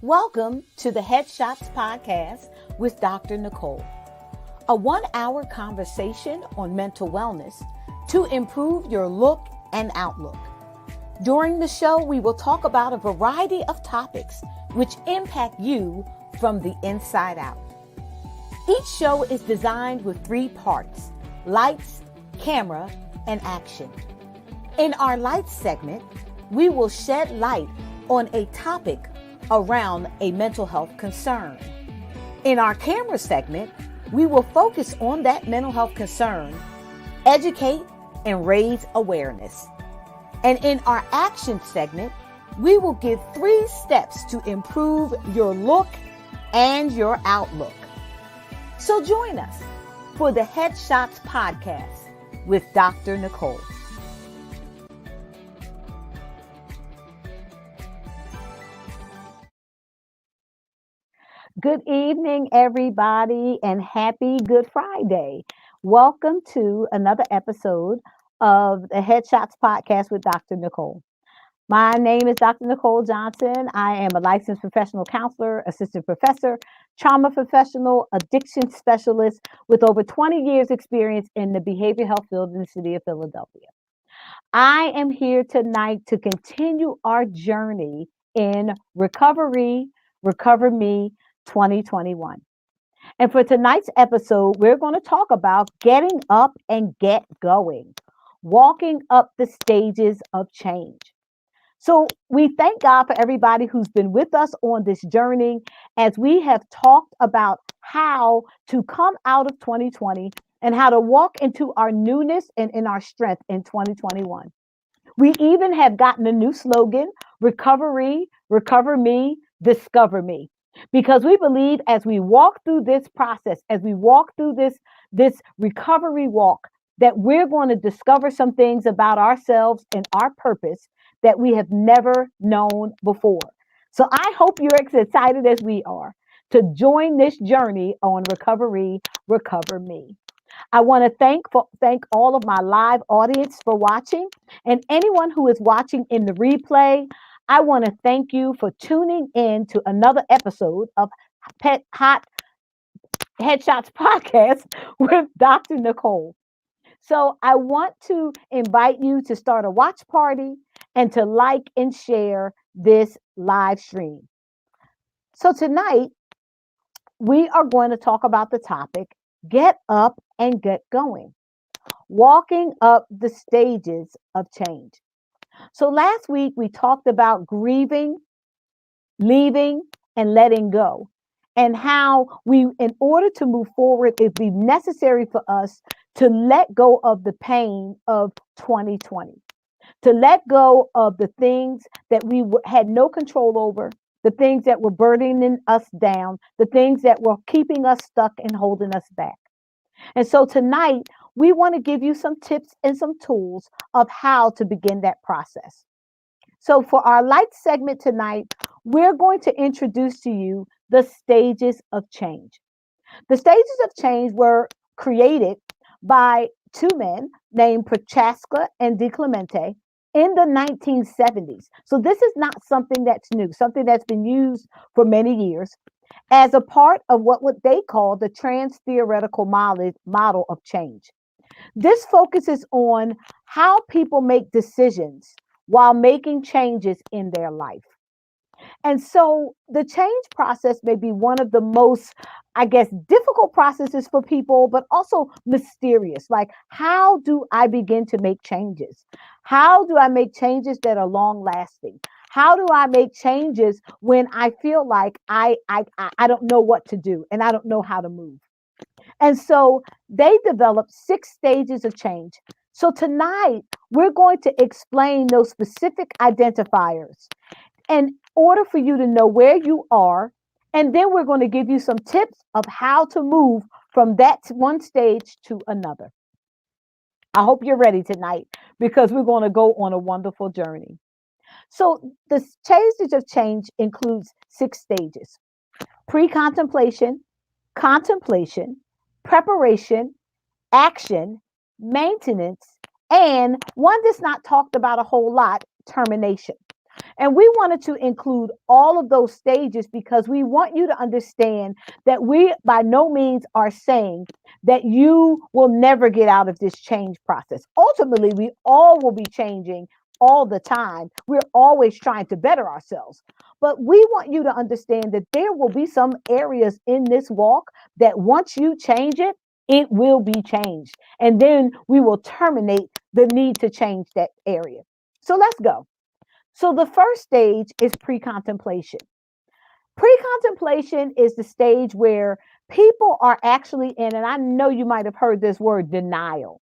Welcome to the Headshots Podcast with Dr. Nicole, a 1-hour conversation on mental wellness to improve your look and outlook. During the show, we will talk about a variety of topics which impact you from the inside out. Each show is designed with 3 parts: lights, camera, and action. In our lights segment, we will shed light on a topic around a mental health concern. In our camera segment, we will focus on that mental health concern, educate, and raise awareness. And in our action segment, we will give 3 steps to improve your look and your outlook. So join us for the Headshots Podcast with Dr. Nicole. Good evening, everybody, and happy Good Friday. Welcome to another episode of the Headshots Podcast with Dr. Nicole. My name is Dr. Nicole Johnson. I am a licensed professional counselor, assistant professor, trauma professional, addiction specialist with over 20 years experience in the behavioral health field in the city of Philadelphia. I am here tonight to continue our journey in Recovery, Recover Me 2021. And for tonight's episode, we're going to talk about getting up and get going, walking up the stages of change. So we thank God for everybody who's been with us on this journey as we have talked about how to come out of 2020 and how to walk into our newness and in our strength in 2021. We even have gotten a new slogan: Recovery, Recover Me, Discover Me. Because we believe as we walk through this process, as we walk through this recovery walk, that we're going to discover some things about ourselves and our purpose that we have never known before. So I hope you're as excited as we are to join this journey on Recovery, Recover Me. I want to thank all of my live audience for watching, and anyone who is watching in the replay. I want to thank you for tuning in to another episode of Hot Headshots Podcast with Dr. Nicole. So I want to invite you to start a watch party and to like and share this live stream. So tonight, we are going to talk about the topic, get up and get going. walking up the stages of change. So last week we talked about grieving, leaving, and letting go, and how in order to move forward, it'd be necessary for us to let go of the pain of 2020, to let go of the things that we had no control over, the things that were burdening us down, the things that were keeping us stuck and holding us back. And so tonight, we want to give you some tips and some tools of how to begin that process. So, for our light segment tonight, we're going to introduce to you the stages of change. The stages of change were created by two men named Prochaska and DiClemente in the 1970s. So, this is not something that's new, something that's been used for many years as a part of what they call the trans theoretical model of change. This focuses on how people make decisions while making changes in their life. And so the change process may be one of the most, I guess, difficult processes for people, but also mysterious. Like, how do I begin to make changes? How do I make changes that are long lasting? How do I make changes when I feel like I don't know what to do and I don't know how to move? And so they developed 6 stages of change. So tonight, we're going to explain those specific identifiers in order for you to know where you are. And then we're going to give you some tips of how to move from that one stage to another. I hope you're ready tonight because we're going to go on a wonderful journey. So the stages of change includes 6 stages: pre-contemplation, contemplation, preparation, action, maintenance, and one that's not talked about a whole lot, termination. And we wanted to include all of those stages because we want you to understand that we by no means are saying that you will never get out of this change process. Ultimately, we all will be changing all the time. We're always trying to better ourselves. But we want you to understand that there will be some areas in this walk that once you change it, it will be changed. And then we will terminate the need to change that area. So let's go. So the first stage is pre-contemplation. Pre-contemplation is the stage where people are actually in, and I know you might have heard this word, denial.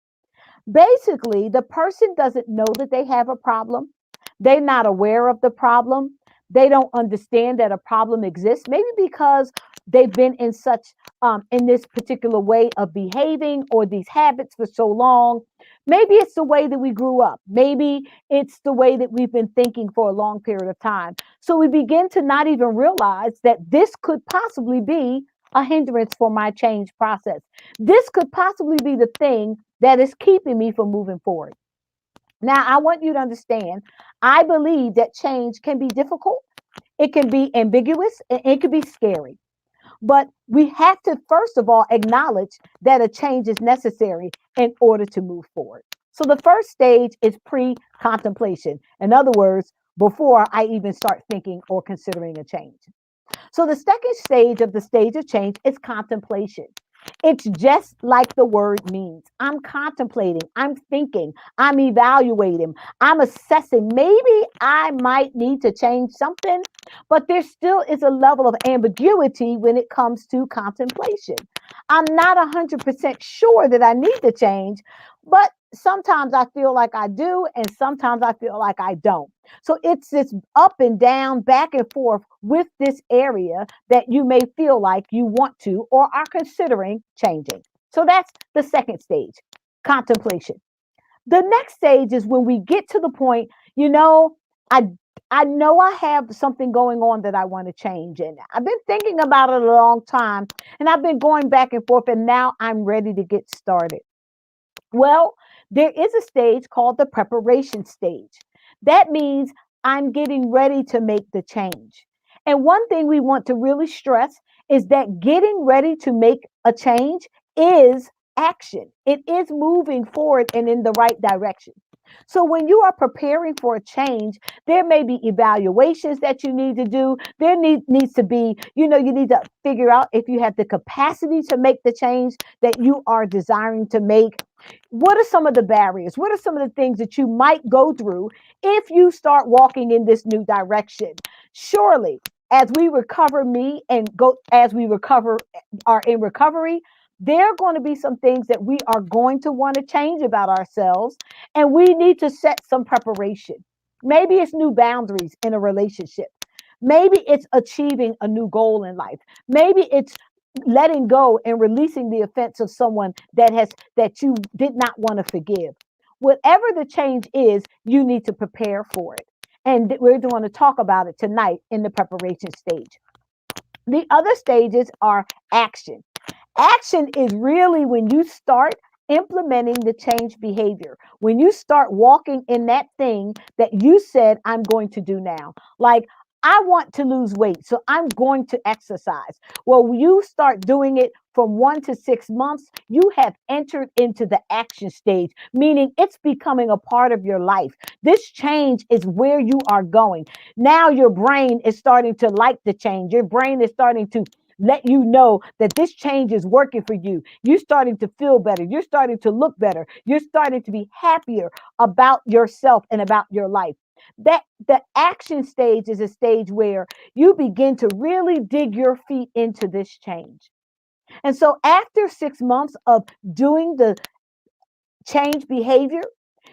Basically, the person doesn't know that they have a problem. They're not aware of the problem. They don't understand that a problem exists, maybe because they've been in such in this particular way of behaving or these habits for so long. Maybe it's the way that we grew up. Maybe it's the way that we've been thinking for a long period of time. So we begin to not even realize that this could possibly be a hindrance for my change process. This could possibly be the thing that is keeping me from moving forward. Now, I want you to understand, I believe that change can be difficult, it can be ambiguous, and it can be scary. But we have to, first of all, acknowledge that a change is necessary in order to move forward. So the first stage is pre contemplation. In other words, before I even start thinking or considering a change. So the second stage of the stage of change is contemplation. It's just like the word means. I'm contemplating, I'm thinking, I'm evaluating, I'm assessing. Maybe I might need to change something, but there still is a level of ambiguity when it comes to contemplation. I'm not 100% sure that I need to change, but sometimes I feel like I do, and sometimes I feel like I don't. So it's this up and down, back and forth with this area that you may feel like you want to or are considering changing. So that's the second stage, contemplation. The next stage is when we get to the point, I I know I have something going on that I want to change. And I've been thinking about it a long time and I've been going back and forth, and now I'm ready to get started. Well, there is a stage called the preparation stage. That means I'm getting ready to make the change. And one thing we want to really stress is that getting ready to make a change is action. It is moving forward and in the right direction. So when you are preparing for a change, there may be evaluations that you need to do. Needs to be, you need to figure out if you have the capacity to make the change that you are desiring to make. What are some of the barriers? What are some of the things that you might go through if you start walking in this new direction? Surely, as we recover me and go as we recover are in recovery, there are going to be some things that we are going to want to change about ourselves, and we need to set some preparation. Maybe it's new boundaries in a relationship. Maybe it's achieving a new goal in life. Maybe it's letting go and releasing the offense of someone that you did not want to forgive. Whatever the change is, you need to prepare for it. And we're going to talk about it tonight in the preparation stage. The other stages are action. Action is really when you start implementing the change behavior, when you start walking in that thing that you said, I'm going to do now. Like, I want to lose weight, so I'm going to exercise. Well, you start doing it from 1 to 6 months, you have entered into the action stage, meaning it's becoming a part of your life. This change is where you are going. Now your brain is starting to like the change. Your brain is starting to let you know that this change is working for you. You're starting to feel better. You're starting to look better. You're starting to be happier about yourself and about your life. That the action stage is a stage where you begin to really dig your feet into this change. And so after 6 months of doing the change behavior,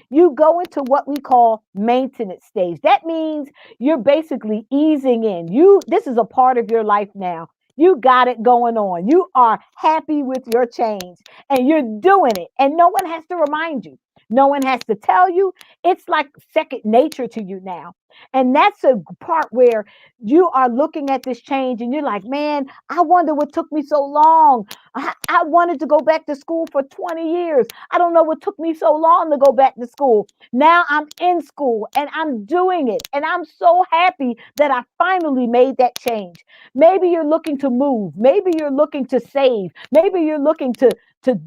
you go into what we call maintenance stage. That means you're basically easing in. This is a part of your life now. You got it going on. You are happy with your change and you're doing it. And no one has to remind you. No one has to tell you. It's like second nature to you now. And that's a part where you are looking at this change and you're like, man, I wonder what took me so long. I wanted to go back to school for 20 years. I don't know what took me so long to go back to school. Now I'm in school and I'm doing it. And I'm so happy that I finally made that change. Maybe you're looking to move. Maybe you're looking to save. Maybe you're looking to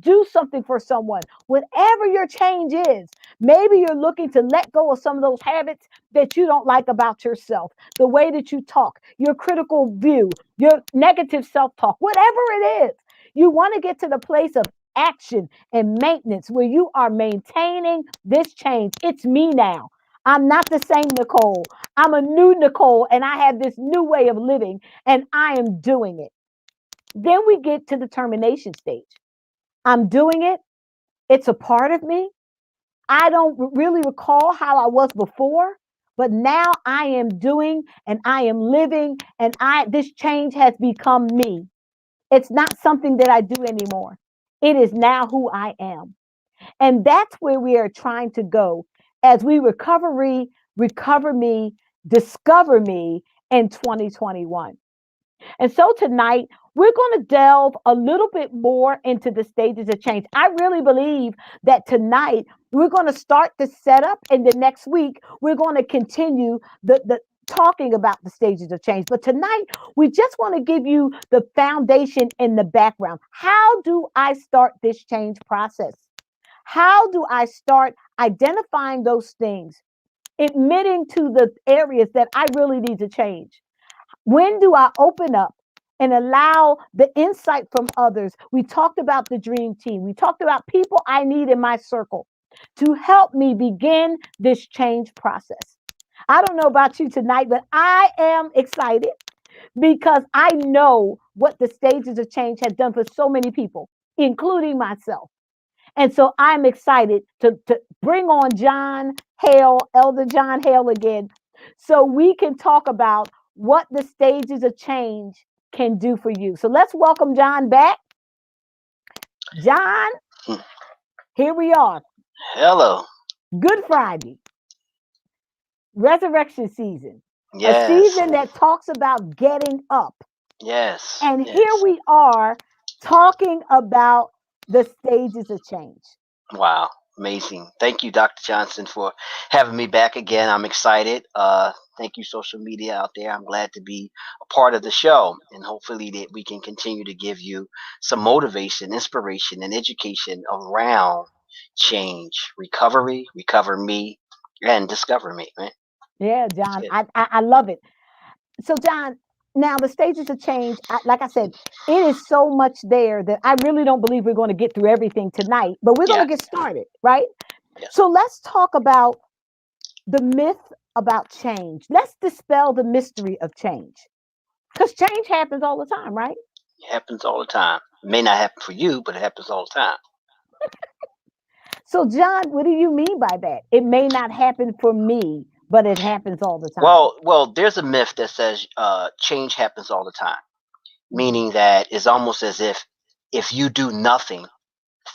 do something for someone. Whatever your change is, maybe you're looking to let go of some of those habits that you don't like about yourself, the way that you talk, your critical view, your negative self talk, whatever it is. You want to get to the place of action and maintenance where you are maintaining this change. It's me now. I'm not the same Nicole. I'm a new Nicole and I have this new way of living and I am doing it. Then we get to the termination stage. I'm doing it. It's a part of me. I don't really recall how I was before, but now I am doing and I am living and this change has become me. It's not something that I do anymore. It is now who I am. And that's where we are trying to go as we recover me, discover me in 2021. And so tonight, we're going to delve a little bit more into the stages of change. I really believe that tonight we're going to start the setup, and the next week we're going to continue the talking about the stages of change. But tonight, we just want to give you the foundation in the background. How do I start this change process? How do I start identifying those things, admitting to the areas that I really need to change? When do I open up and allow the insight from others? We talked about the dream team. We talked about people I need in my circle to help me begin this change process. I don't know about you tonight, but I am excited because I know what the stages of change have done for so many people, including myself. And so I'm excited to bring on John Hale, Elder John Hale again, so we can talk about what the stages of change can do for you. So let's welcome John back. John, here we are. Hello. Good Friday, resurrection season, a Yes. season that talks about getting up. Yes. And here Yes. we are talking about the stages of change. Wow. Amazing. Thank you, Dr. Johnson, for having me back again. I'm excited. Thank you, social media out there. I'm glad to be a part of the show, and hopefully that we can continue to give you some motivation, inspiration, and education around change, recovery, recover me, and discover me. Right? Yeah, That's John, good. I love it. So, John, now the stages of change, like I said, it is so much there that I really don't believe we're going to get through everything tonight, but we're going Yeah. to get started, right? Yes. So let's talk about the myth about change. Let's dispel the mystery of change, because change happens all the time, right? It happens all the time. It may not happen for you, but it happens all the time. So, John, what do you mean by that? It may not happen for me, but it happens all the time. Well, there's a myth that says change happens all the time, Mhm. meaning that it's almost as if you do nothing,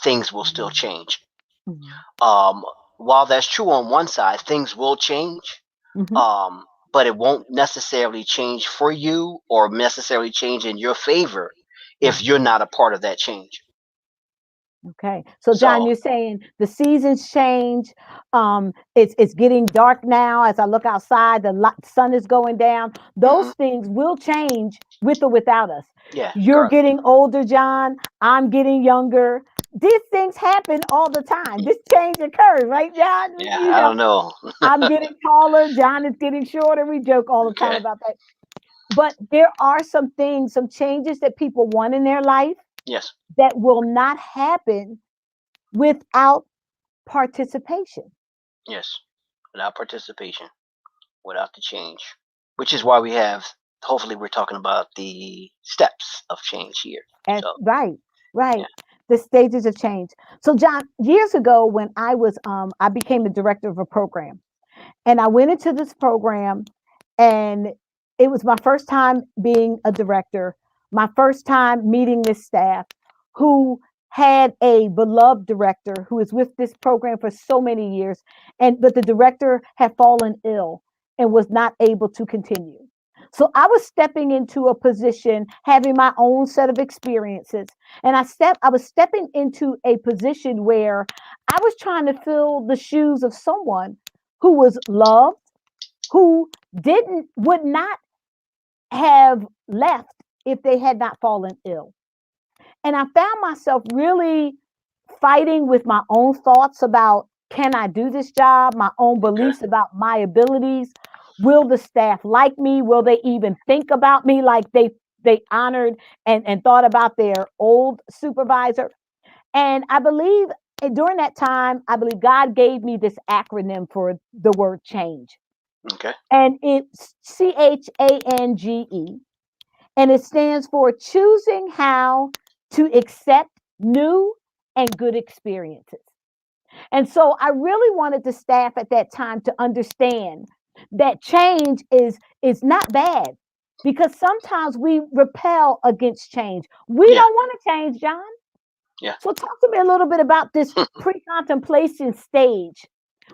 things will still change. Mhm. Um, while that's true on one side, things will change, Mhm. but it won't necessarily change for you or necessarily change in your favor if Mhm. you're not a part of that change. Okay. So, John, So, you're saying the seasons change. It's getting dark now. As I look outside, the sun is going down. Those mhm, things will change with or without us. yeah, You're correct. getting older, John. I'm getting younger. These things happen all the time. This change occurs, right, John? Yeah, I don't know. I'm getting taller. John is getting shorter. We joke all the time Okay. about that. But there are some things, some changes that people want in their life Yes. that will not happen without participation. Yes. Without participation, without the change, which is why we have. Hopefully, we're talking about the steps of change here. And So, right, right. yeah. The stages of change. So, John, years ago when I became the director of a program, and I went into this program, and it was my first time being a director, my first time meeting this staff who had a beloved director who was with this program for so many years, and but the director had fallen ill and was not able to continue. So I was stepping into a position, having my own set of experiences, and I was stepping into a position where I was trying to fill the shoes of someone who was loved, who didn't would not have left if they had not fallen ill. And I found myself really fighting with my own thoughts about, can I do this job, my own Okay. beliefs about my abilities. Will the staff like me? Will they even think about me like they honored and thought about their old supervisor? And I believe during that time, I believe God gave me this acronym for the word change. Okay. And it's CHANGE. And it stands for choosing how to accept new and good experiences. And so I really wanted the staff at that time to understand that change is not bad, because sometimes we repel against change. We Yeah. don't want to change, John. Yeah. So talk to me a little bit about this pre-contemplation stage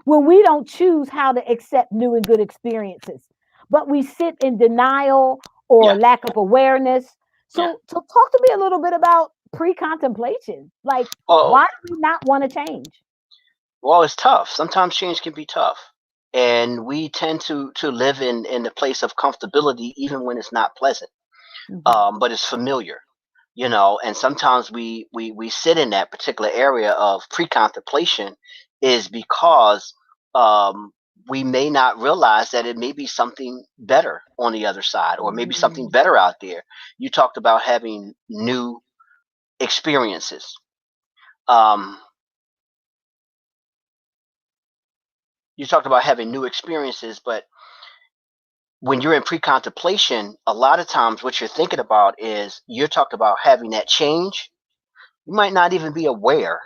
when we don't choose how to accept new and good experiences, but we sit in denial or Yeah. lack of awareness. Yeah. So talk to me a little bit about pre-contemplation. Like, Well, why do we not want to change? well, it's tough. Sometimes change can be tough, and we tend to live in the place of comfortability, even when it's not pleasant. Mhm. But it's familiar, and sometimes we sit in that particular area of pre-contemplation is because um, we may not realize that it may be something better on the other side, or maybe something Mm. better out there. You talked about having new experiences. Um, you talked about having new experiences, but when you're in pre-contemplation, a lot of times what you're thinking about is you're talking about having that change. You might not even be aware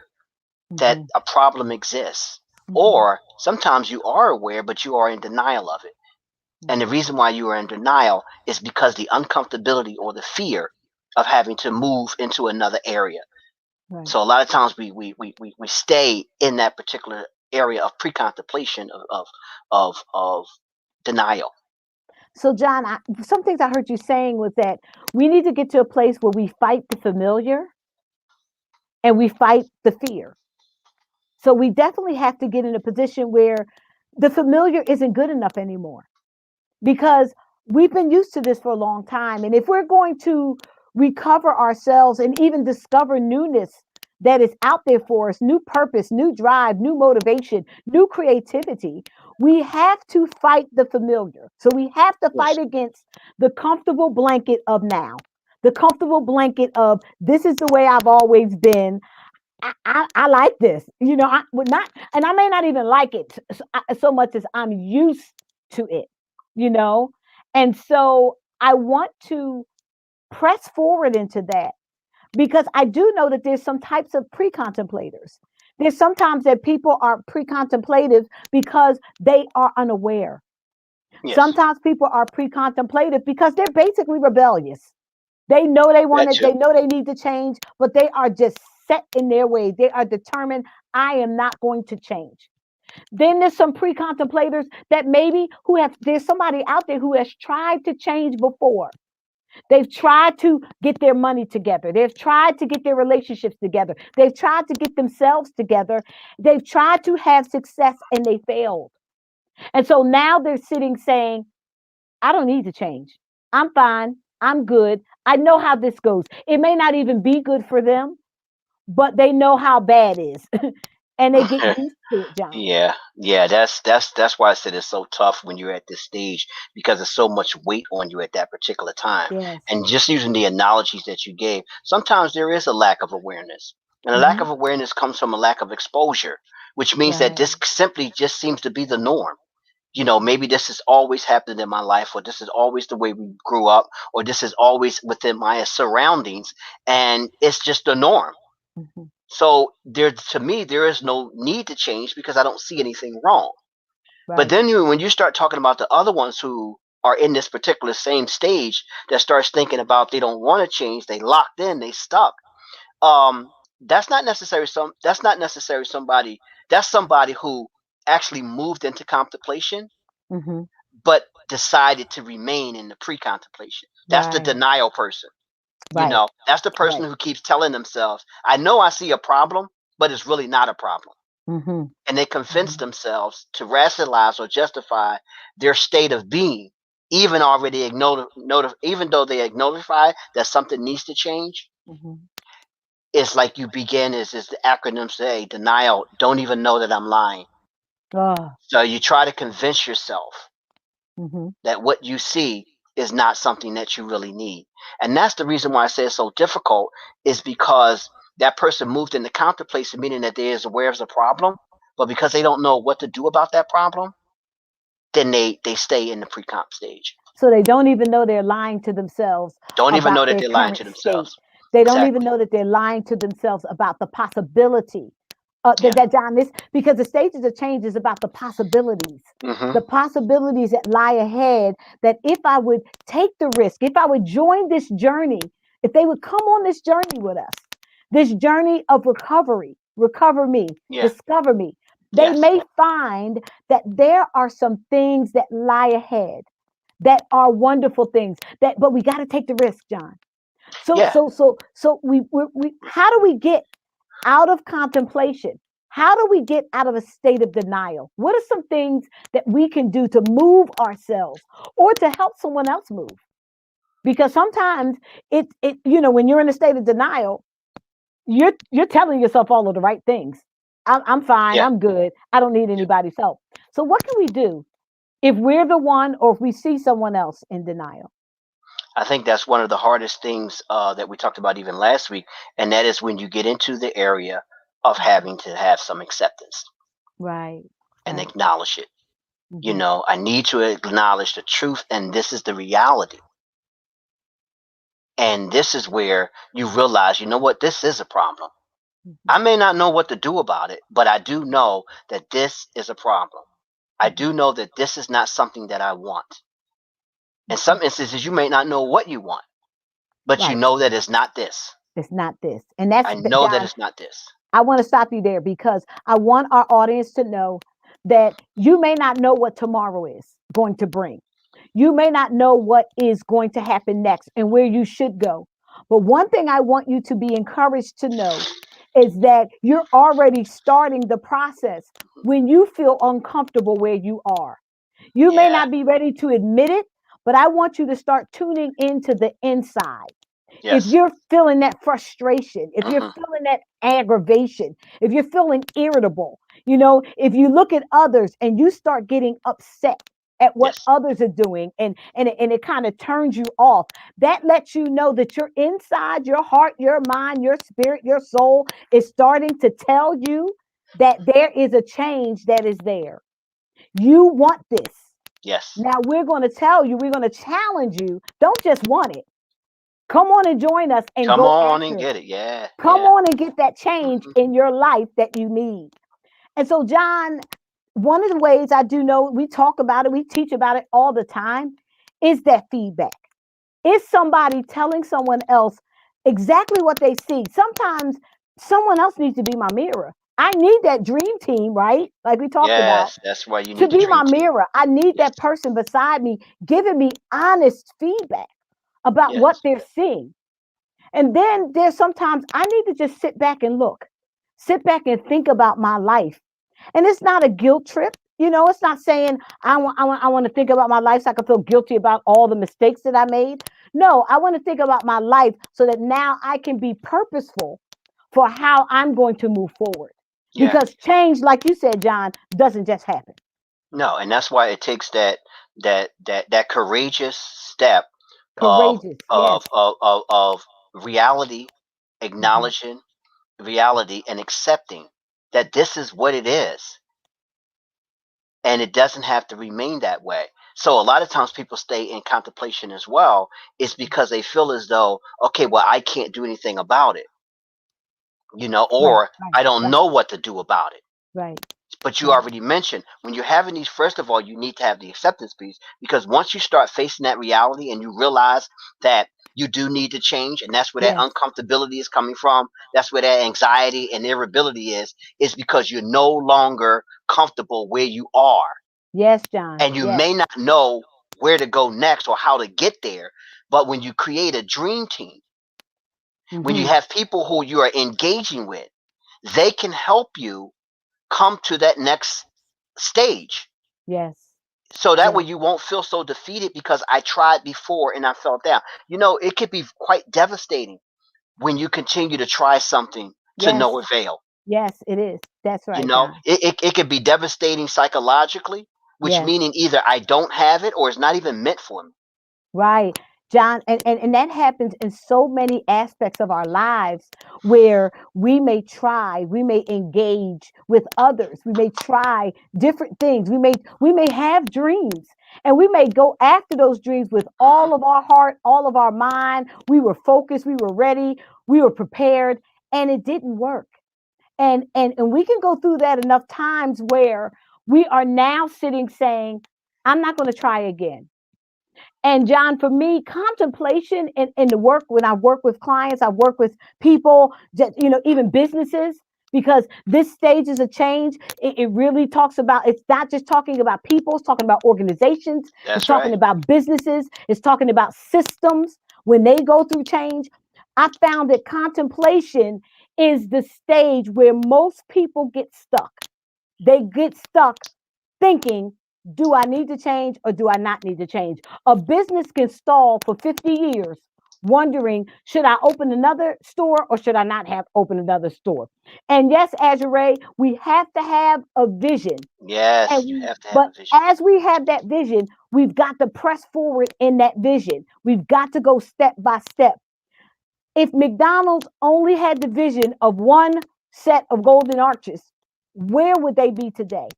that Mhm. a problem exists. Mhm. Or sometimes you are aware, but you are in denial of it. And the Mhm. reason why you are in denial is because the uncomfortability or the fear of having to move into another area. Right. So a lot of times we stay in that particular area of pre-contemplation of denial. So, John, some things I heard you saying was that we need to get to a place where we fight the familiar and we fight the fear. So we definitely have to get in a position where the familiar isn't good enough anymore, because we've been used to this for a long time. And if we're going to recover ourselves and even discover newness that is out there for us, new purpose, new drive, new motivation, new creativity, We have to fight the familiar. So we have to fight Yes. against the comfortable blanket of now, the comfortable blanket of this is the way I've always been. I like this, I would not, and I may not even like it so much as I'm used to it, you know? And so I want to press forward into that because I do know that there's some types of pre-contemplators. There's sometimes that people are pre-contemplative because they are unaware. Yes. Sometimes people are pre-contemplative because they're basically rebellious. They know they want That it, they too. know they need to change, but they are just set in their ways. They are determined, I am not going to change. Then there's some pre-contemplators that maybe there's somebody out there who has tried to change before. They've tried to get their money together. They've tried to get their relationships together. They've tried to get themselves together. They've tried to have success and they failed. And so now they're sitting saying, I don't need to change. I'm fine. I'm good. I know how this goes. It may not even be good for them, but they know how bad it is. And they get used to it, John. Yeah, yeah, that's why I said it's so tough when you're at this stage because there's so much weight on you at that particular time. Yes. And just using the analogies that you gave, sometimes there is a lack of awareness. And a lack Hmm. of awareness comes from a lack of exposure, which means that Right. this simply just seems to be the norm. Maybe this has always happened in my life, or this is always the way we grew up, or this is always within my surroundings, and it's just the norm. Hmm. So to me, there is no need to change because I don't see anything wrong. But Right. then when you start talking about the other ones who are in this particular same stage that starts thinking about they don't want to change, they locked in, they stuck. That's not necessarily somebody. That's somebody who actually moved into contemplation, Hmm. but decided to remain in the pre-contemplation. That's the Right. denial person. Right. That's the person Right. who keeps telling themselves, I know I see a problem, but it's really not a problem. Hmm. And they convince themselves to rationalize or justify their state of being, even though they notify that something needs to change. Hmm. It's like you begin, as the acronym say, denial, don't even know that I'm lying. Oh. So you try to convince yourself Hmm. that what you see is not something that you really need. And that's the reason why I say it's so difficult, is because that person moved into contemplation, meaning that they is aware of the problem, but because they don't know what to do about that problem, then they stay in the pre-comp stage. So they don't even know they're lying to themselves Don't even know about that their they're lying to current state. themselves. They don't even Exactly. know that they're lying to themselves about the possibility Yeah. that John, this because the stages of change is about Hmm. the possibilities that lie ahead. That if I would take the risk, if I would join this journey, if they would come on this journey with us, this journey of recovery, recover me, Yeah. discover me, they Yes. may find that there are some things that lie ahead that are wonderful things that, but we got to take the risk, John. So Yeah. so so so we how do we get out of contemplation? How do we get out of a state of denial? What are some things that we can do to move ourselves or to help someone else move? Because sometimes when you're in a state of denial, you're telling yourself all of the right things. I'm fine. Yeah. I'm good. I don't need Yeah. anybody's help. So what can we do if we're the one or if we see someone else in denial? I think that's one of the hardest things that we talked about even last week, and that is when you get into the area of having to have some acceptance Right. and Right. acknowledge it. Hmm. I need to acknowledge the truth, and this is the reality. And this is where you realize, you know what, this is a problem. Hmm. I may not know what to do about it, but I do know that this is a problem. I Hmm. do know that this is not something that I want. In Hmm. some instances, you may not know what you want, but you Right. know that it's not this. It's not this. And that's I know that John, it's not this. I want to stop you there because I want our audience to know that you may not know what tomorrow is going to bring. You may not know what is going to happen next and where you should go. But one thing I want you to be encouraged to know is that you're already starting the process when you feel uncomfortable where you are. You may Yeah. not be ready to admit it, but I want you to start tuning into the inside. If Yes. you're feeling that frustration, if you're Hmm. feeling that aggravation, if you're feeling irritable, if you look at others and you start getting upset at what Yes. others are doing, and it kind of turns you off, that lets you know that your inside, your heart, your mind, your spirit, your soul is starting to tell you that there is a change that is there. You want this. Yes. Now we're going to tell you, we're going to challenge you. Don't just want it. Come on and join us and Come go on and after it. get it. Yeah. Come Yeah. on and get that change Hmm. in your life that you need. And so, John, one of the ways I do know, we talk about it, we teach about it all the time, is that feedback. Is somebody telling someone else exactly what they see? Sometimes someone else needs to be my mirror. I need that dream team, right? Like we talked about, Yes. That's why you to need the be my dream team. mirror. I need Yes. that person beside me giving me honest feedback about what Yes. they're seeing. And then there's sometimes I need to just sit back and look, sit back and think about my life. And it's not a guilt trip. It's not saying I want to think about my life so I can feel guilty about all the mistakes that I made. No, I want to think about my life so that now I can be purposeful for how I'm going to move forward. Yeah. Because change, like you said, John, doesn't just happen. No, and that's why it takes that courageous step of Courageous, yes. of reality, Hmm. acknowledging reality and accepting that this is what it is, and it doesn't have to remain that way. So a lot of times people stay in contemplation as well. It's because they feel as though, okay, well, I can't do anything about it, Right, or right, I don't right, know what to do about it. right, But you right. already mentioned when you're having these, first of all, you need to have the acceptance piece, because once you start facing that reality and you realize that you do need to change, and that's where that Yes, uncomfortability is coming from, that's where that anxiety and irritability is because you're no longer comfortable where you are. yes, John. And you Yes. may not know where to go next or how to get there. But when you create a dream team, when you Hmm. have people who you are engaging with, they can help you come to that next stage. Yes. So that way Yes. you won't feel so defeated because I tried before and I fell down. It could be quite devastating when you continue to try something to Yes. no avail. Yes, it is. That's You right, know, John. it could be devastating psychologically, which Yes. meaning either I don't have it or it's not even meant for me. Right. John, and that happens in so many aspects of our lives where we may engage with others, we may try different things, we may have dreams, and we may go after those dreams with Hmm. all of our heart, all of our mind. We were focused, we were ready, we were prepared, and it didn't work. And we can go through that enough times where we are now sitting saying, I'm not going to try again. And John, for me, contemplation in the work, when I work with clients, I work with people, even businesses, because this stage is a change. It really talks about, it's not just talking about people, it's talking about organizations, it's That's talking right. about businesses, it's talking about systems when they go through change. I found that contemplation is the stage where most people get stuck. They get stuck thinking, do I need to change or do I not need to change? A business can stall for 50 years wondering, should I open another store or should I not have open another store? And yes, Azure, we have to have a vision. Yes, you And have to have but a vision. as we have that vision, we've got to press forward in that vision. We've got to go step by step. If McDonald's only had the vision of one set of golden arches, where would they be today?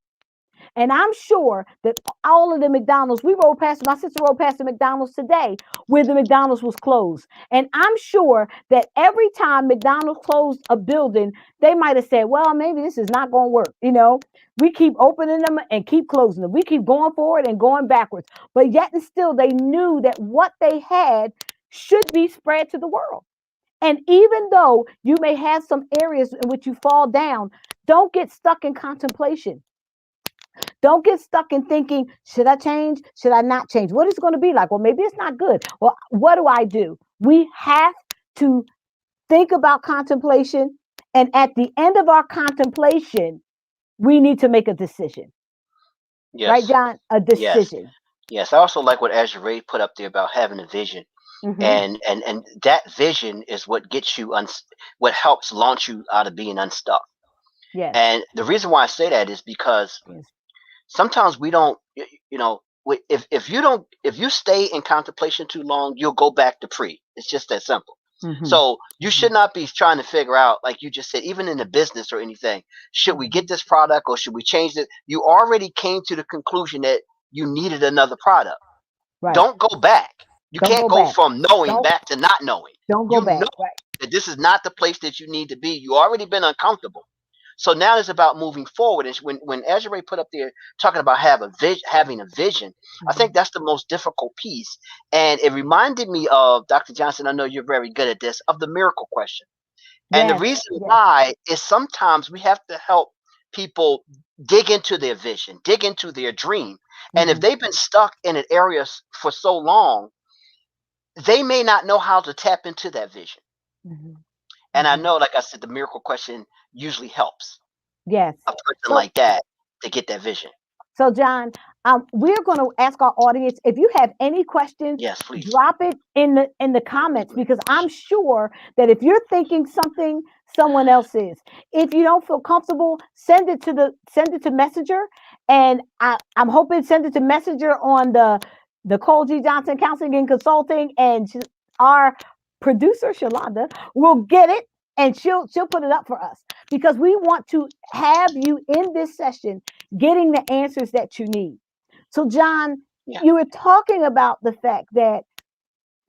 And I'm sure that all of the McDonald's, we rode past, my sister rode past the McDonald's today where the McDonald's was closed. And I'm sure that every time McDonald's closed a building, they might have said, well, maybe this is not going to work. We keep opening them and keep closing them. We keep going forward and going backwards. But yet and still, they knew that what they had should be spread to the world. And even though you may have some areas in which you fall down, don't get stuck in contemplation. Don't get stuck in thinking, should I change? Should I not change? What is it going to be like? Well, maybe it's not good. Well, what do I do? We have to think about contemplation. And at the end of our contemplation, we need to make a decision. Right, Yes, John? A yes, decision. yes. I also like what Azure Ray put up there about having a vision. Mm-hmm. And that vision is what gets you what helps launch you out of being unstuck. Yes. And the reason why I say that is because Yes. sometimes we don't, you know, if you don't, if you stay in contemplation too long, you'll go back to pre. It's just that simple. Mm-hmm. So you should not be trying to figure out, like you just said, even in the business or anything, should we get this product or should we change it? You already came to the conclusion that you needed another product. Right. Don't go back. You Don't can't go go back. from knowing Don't back to not knowing. don't go You back. know Right. that this is not the place that you need to be. You already been uncomfortable. So now it's about moving forward. And when Ezra put up there talking about having a vision, I Mm-hmm. think that's the most difficult piece. And it reminded me of Dr. Johnson. I know you're very good at this, of the miracle question. And the Yes. reason Yes. why is sometimes we have to help people dig into their vision, dig into their dream. And if Mm-hmm. they've been stuck in an area for so long, they may not know how to tap into that vision. Mm-hmm. And I Mm-hmm. know, like I said, the miracle question usually helps Yes. a person So like that to get that vision. So, John, we're going to ask our audience if you have any questions, Yes, please. drop it in the comments because I'm sure that if you're thinking something, someone else is. If you don't feel comfortable, send it to Messenger, and I'm hoping send it to Messenger on the Nicole G. Johnson Counseling and Consulting, and our producer Shalonda will get it and she'll put it up for us because we want to have you in this session getting the answers that you need. So, John, Yeah. you were talking about the fact that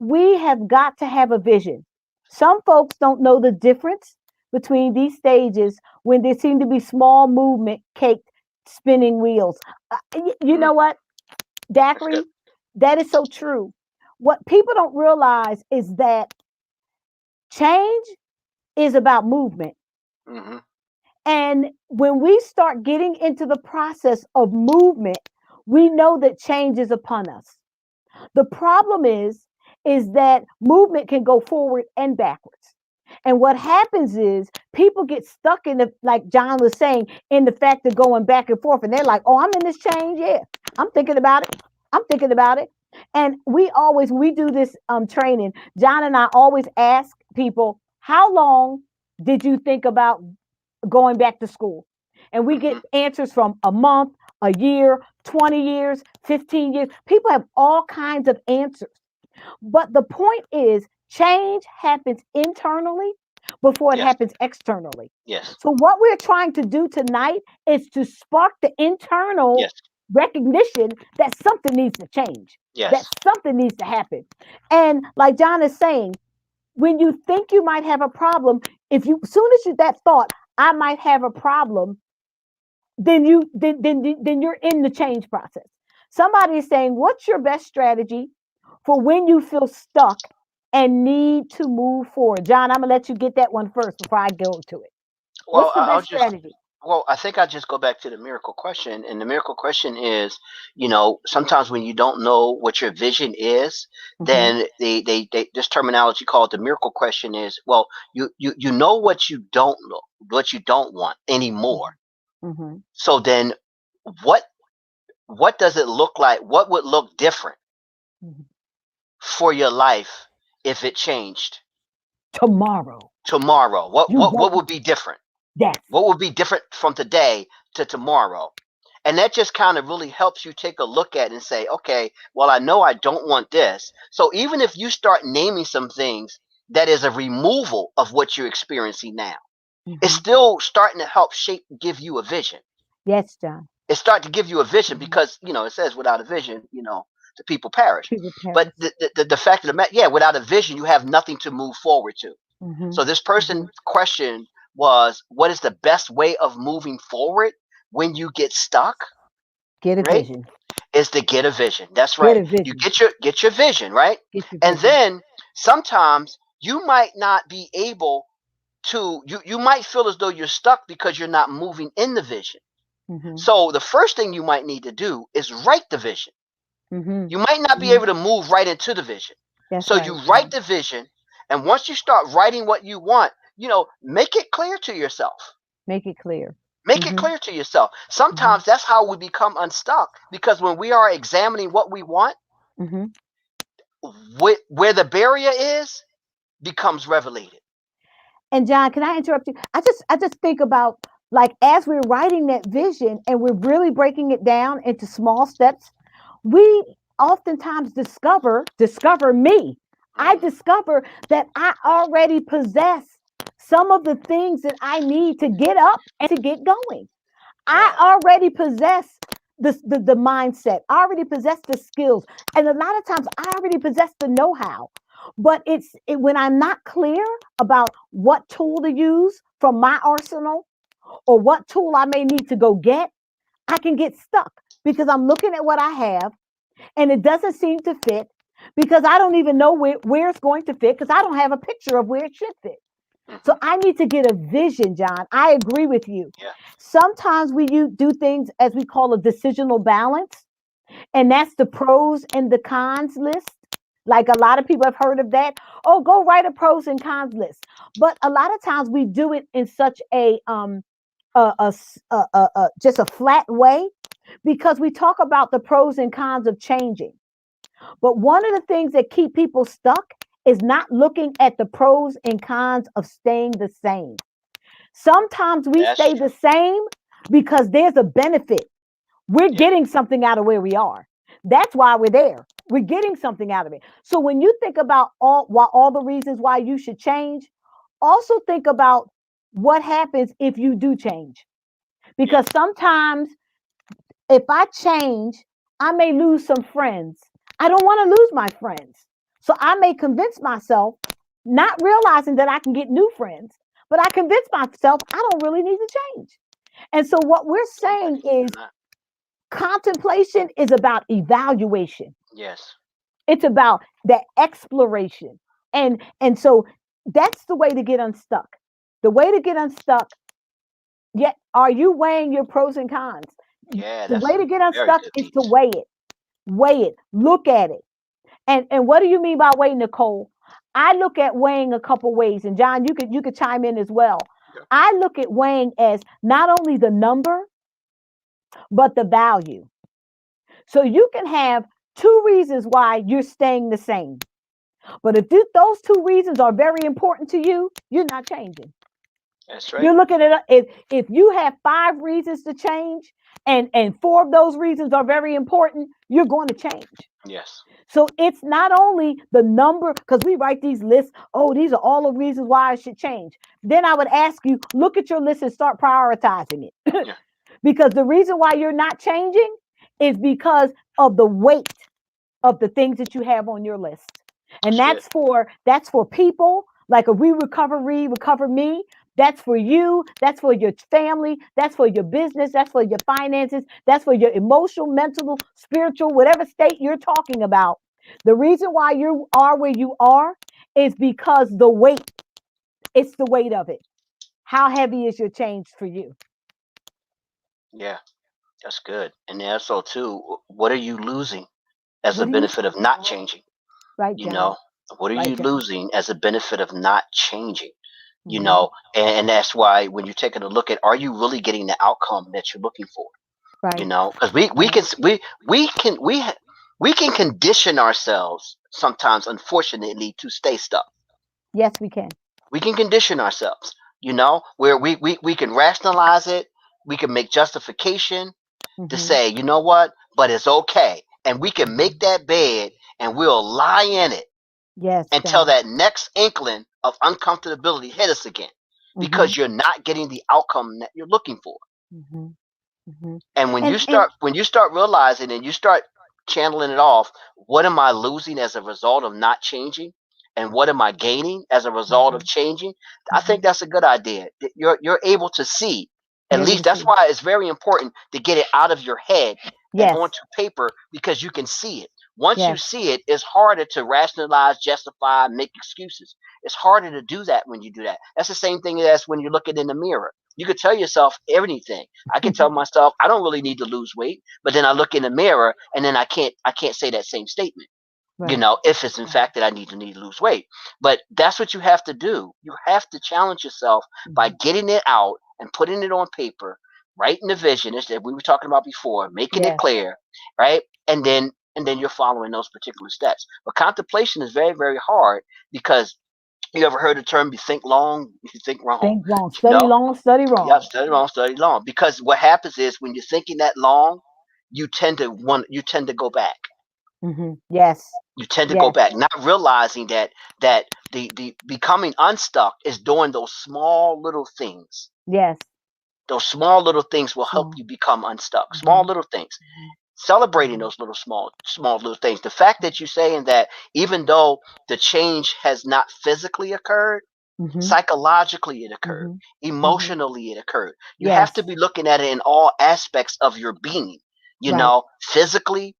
we have got to have a vision. Some folks don't know the difference between these stages when there seem to be small movement caked spinning wheels. You Mm, know what, that's good. Dacre? That is so true. What people don't realize is that change is about movement. Hmm. And when we start getting into the process of movement, we know that change is upon us. The problem is that movement can go forward and backwards. And what happens is people get stuck in the, like John was saying, in the fact of going back and forth. And they're like, oh, I'm in this change. Yeah, I'm thinking about it. I'm thinking about it. And we do this training, John and I always ask people, how long did you think about going back to school? And we get Hmm. answers from a month, a year, 20 years, 15 years. People have all kinds of answers. But the point is, change happens internally before it Yes. happens externally. Yes. So, what we're trying to do tonight is to spark the internal Yes. recognition that something needs to change, that Yes. something needs to happen. And like John is saying, when you think you might have a problem, if you, as soon as you that thought, I might have a problem, then you're in the change process. Somebody is saying, what's your best strategy for when you feel stuck and need to move forward? John, I'm gonna let you get that one first before I go to it. Well, What's the I'll best just. strategy? Well, I think I just go back to the miracle question, and the miracle question is, sometimes when you don't know what your vision is, Mm-hmm. then they this terminology called the miracle question is, well, you know what you don't know, what you don't want anymore. Mm-hmm. So then, what what does it look like? What would look different Mm-hmm. for your life if it changed Tomorrow, tomorrow? What you what won't. what would be different? Yes. What would be different from today to tomorrow? And that just kind of really helps you take a look at it and say, okay, well, I know I don't want this. So even if you start naming some things, that is a removal of what you're experiencing now. It's Mm-hmm. still starting to help shape, give you a vision. Yes, John. It's starting to give you a vision Mm-hmm. because, it says without a vision, the people perish. People But perish. the fact of the matter, yeah, without a vision, you have nothing to move forward to. Mm-hmm. So this Mm-hmm. person's question was, what is the best way of moving forward when you get stuck? Get a Right? vision. Is to get a vision. That's Get right. a You vision. get your vision, right? Get your And vision. then sometimes you might not be able to you might feel as though you're stuck because you're not moving in the vision. Mm-hmm. So the first thing you might need to do is write the vision. Mm-hmm. You might not be Mm-hmm. able to move right into the vision. That's So right, you write John. the vision, and once you start writing what you want, make it clear to yourself. Make it clear. Make it Mm-hmm. clear to yourself. Mm-hmm. Sometimes that's how we become unstuck, because when we are examining what we want, Mm-hmm. where the barrier is becomes revelated. And John, can I interrupt you? I just think about, like, as we're writing that vision and we're really breaking it down into small steps, we oftentimes discover me. I Mhm. discover that I already possess some of the things that I need to get up and to get going. I Yeah. already possess the mindset. I already possess the skills. And a lot of times I already possess the know-how. But when I'm not clear about what tool to use from my arsenal or what tool I may need to go get, I can get stuck because I'm looking at what I have and it doesn't seem to fit because I don't even know where it's going to fit because I don't have a picture of where it should fit. So Hmm. I need to get a vision, John. I agree with you. Yeah. Sometimes do things as we call a decisional balance, and that's the pros and the cons list. Like a lot of people have heard of that. Oh, go write a pros and cons list. But a lot of times we do it in such just a flat way because we talk about the pros and cons of changing. But one of the things that keep people stuck is not looking at the pros and cons of staying the same. Sometimes we That's stay the true. same because there's a benefit. We're Yeah. getting something out of where we are. That's why we're there. We're getting something out of it. So when you think about all the reasons why you should change, also think about what happens if you do change. Yeah. Because sometimes if I change, I may lose some friends. I don't want to lose my friends. So I may convince myself, not realizing that I can get new friends, but I convince myself I don't really need to change. And so what we're And saying believe it is or not. contemplation is about evaluation. Yes. It's about that exploration. And so that's the way to get unstuck. The way to get unstuck, yet are you weighing your pros and cons? Yeah. The That's way a to get very unstuck good is to piece. weigh it, look at it. And what do you mean by weight, Nicole? I look at weighing a couple ways, and John, you could chime in as well. Yeah. I look at weighing as not only the number, but the value. So you can have two reasons why you're staying the same. But if those two reasons are very important to you, you're not changing. That's right. You're looking at if you have five reasons to change, and four of those reasons are very important, you're going to change. Yes. So it's not only the number, because we write these lists, oh, these are all the reasons why I should change. Then I would ask you, look at your list and start prioritizing it. Yeah. Because the reason why you're not changing is because of the weight of the things that you have on your list. And That's good. that's for people like a recover me. That's for you, that's for your family, that's for your business, that's for your finances, that's for your emotional, mental, spiritual, whatever state you're talking about. The reason why you are where you are is because it's the weight of it. How heavy is your change for you? Yeah. That's good. And also too, what are you losing as a What do you benefit of not changing? right, You John? know, what are Right, you John. losing as a benefit of not changing? You Hmm. know, and that's why when you're taking a look at, are you really getting the outcome that you're looking for? You Right, know, because we right. can we can condition ourselves sometimes, unfortunately, to stay stuck. Yes, we can. We can condition ourselves, you know, where we can rationalize it, we can make justification to Hmm. say, you know what, but it's okay. And we can make Hmm. that bed and we'll lie in it Yes, until John. that next inkling of uncomfortability hit us again Hmm. because you're not getting the outcome that you're looking for. Hmm. Hmm. And And when you start realizing and you start channeling it off, what am I losing as a result of not changing? And what am I gaining as a result of hmm. changing? I think Hmm. that's a good idea. You're able to see. At You're able least to that's see. why it's very important to get it out of your head and Yes, onto paper because you can see it. Once you yes. see it, it's harder to rationalize, justify, make excuses. It's harder to do that when you do that. That's the same thing as when you're looking in the mirror. You could tell yourself anything. I can tell myself I don't really need to lose weight, but then I look in the mirror and then I can't say that same statement. You Right, know, if it's in right. fact that I need to lose weight. But that's what you have to do. You have to challenge yourself by Hmm. getting it out and putting it on paper, writing the vision as that we were talking about before, making it Yes. clear, right? And then and then you're following those particular steps. But contemplation is very, very hard because you ever heard the term "you think long, you think wrong"? Think wrong. You Study know, long, study yep, wrong. study long, study long. Because what happens is when you're thinking that long, you tend to go back. Yes. You tend to go Yes. back, not realizing that the becoming unstuck is doing those small little things. Yes. Those small little things will help Small. you become unstuck. Small Mhm. little things. Mhm. Celebrating Mhm. those little small little things. The fact that you're saying that even though the change has not physically occurred, Mhm. psychologically it occurred, Mhm. Mhm. emotionally it occurred. You have to Yes. be looking at it in all aspects of your being, Right. physically,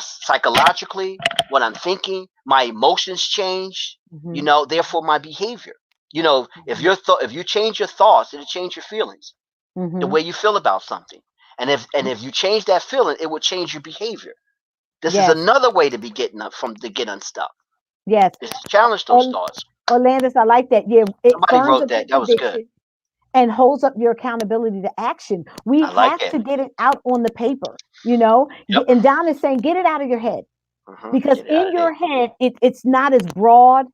psychologically, what I'm thinking, my emotions change, Mhm. therefore my behavior. If Mhm. if you change your thoughts, it'll change your feelings, the Mhm. way you feel about something. And if you change that feeling, it will change your behavior. This is Yes. another way to be getting up from to get unstuck. Yes. Is to challenge those Or thoughts. Orlandis, I like that. Yeah, it Somebody firms wrote up your that. That was good. conviction and holds up your accountability to action. We I like have it. to get it out on the paper, you know. Yep. And Don is saying, get it out of your head, because Get it out in of there. your head, it's not as broad.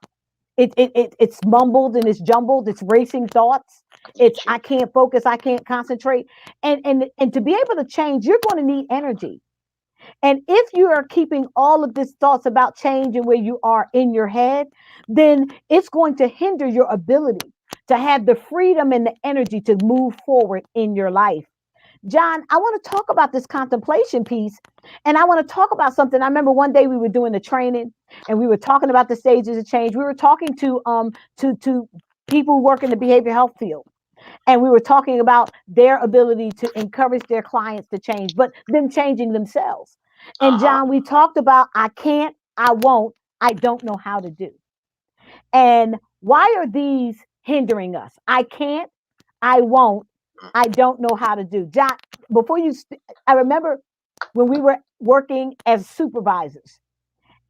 It's mumbled and it's jumbled. It's racing thoughts. It's Get I you. can't focus. I can't concentrate. And to be able to change, you're going to need energy. And if you are keeping all of these thoughts about change and where you are in your head, then it's going to hinder your ability to have the freedom and the energy to move forward in your life. John, I want to talk about this contemplation piece, and I want to talk about something. I remember one day we were doing the training and we were talking about the stages of change. We were talking to people who work in the behavioral health field, and we were talking about their ability to encourage their clients to change, but them changing themselves. Uh And huh. John, we talked about I can't, I won't, I don't know how to do. And why are these hindering us? I can't, I won't, I don't know how to do. John, before you, I remember when we were working as supervisors,